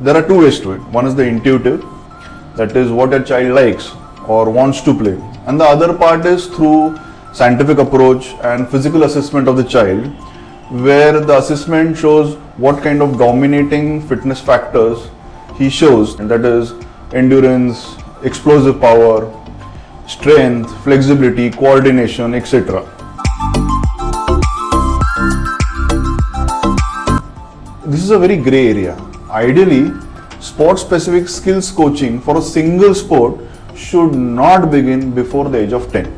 there are two ways to it. One is the intuitive, that is what a child likes or wants to play, and the other part is through scientific approach and physical assessment of the child, where the assessment shows what kind of dominating fitness factors he shows, and that is endurance, explosive power, strength, flexibility, coordination, etc. This is a very gray area. Ideally, sport-specific skills coaching for a single sport should not begin before the age of 10.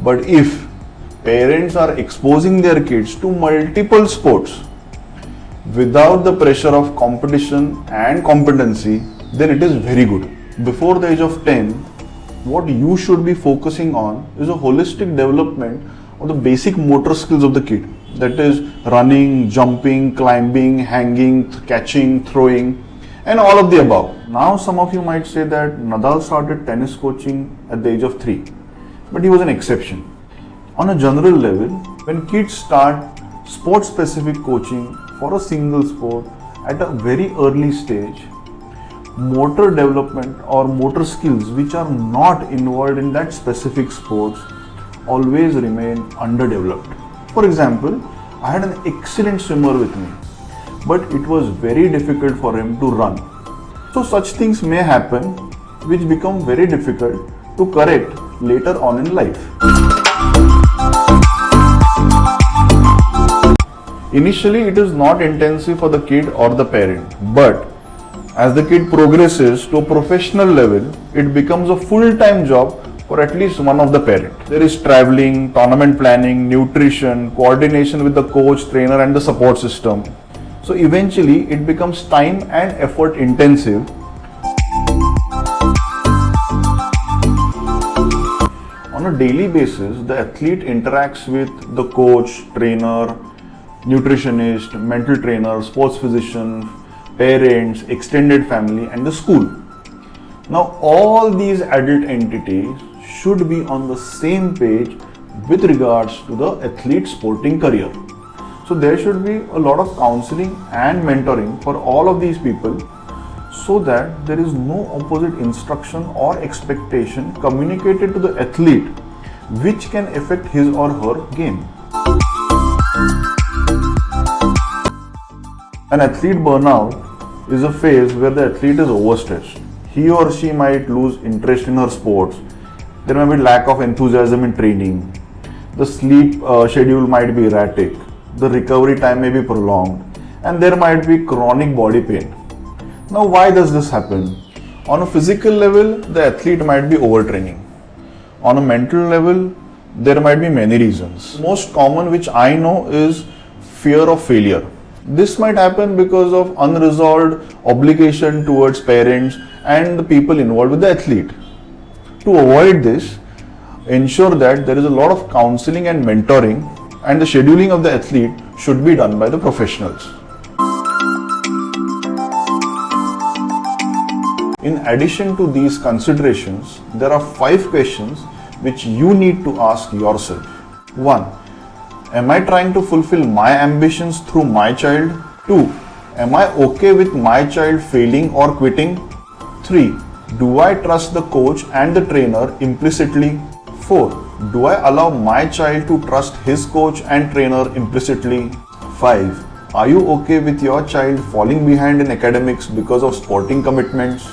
But if parents are exposing their kids to multiple sports without the pressure of competition and competency, then it is very good. Before the age of 10, what you should be focusing on is a holistic development of the basic motor skills of the kid. That is running, jumping, climbing, hanging, catching, throwing, and all of the above. Now some of you might say that Nadal started tennis coaching at the age of 3, but he was an exception. On a general level, when kids start sport-specific coaching for a single sport at a very early stage, motor development or motor skills which are not involved in that specific sports always remain underdeveloped. For example, I had an excellent swimmer with me, but it was very difficult for him to run. So such things may happen which become very difficult to correct later on in life. Initially, it is not intensive for the kid or the parent, but as the kid progresses to a professional level, it becomes a full-time job for at least one of the parents. There is traveling, tournament planning, nutrition, coordination with the coach, trainer and the support system. So eventually it becomes time and effort intensive. On a daily basis, the athlete interacts with the coach, trainer, nutritionist, mental trainer, sports physician, parents, extended family and the school. Now all these adult entities should be on the same page with regards to the athlete's sporting career. So there should be a lot of counseling and mentoring for all of these people so that there is no opposite instruction or expectation communicated to the athlete which can affect his or her game. An athlete burnout is a phase where the athlete is overstressed. He or she might lose interest in her sports. There may be lack of enthusiasm in training. The sleep schedule might be erratic. The recovery time may be prolonged. And there might be chronic body pain. Now, why does this happen? On a physical level, the athlete might be overtraining. On a mental level, there might be many reasons. Most common which I know is fear of failure. This might happen because of unresolved obligation towards parents and the people involved with the athlete. To avoid this, ensure that there is a lot of counseling and mentoring, and the scheduling of the athlete should be done by the professionals. In addition to these considerations, there are 5 questions which you need to ask yourself. 1. Am I trying to fulfill my ambitions through my child? 2. Am I okay with my child failing or quitting? 3. Do I trust the coach and the trainer implicitly? 4. Do I allow my child to trust his coach and trainer implicitly? 5. Are you okay with your child falling behind in academics because of sporting commitments?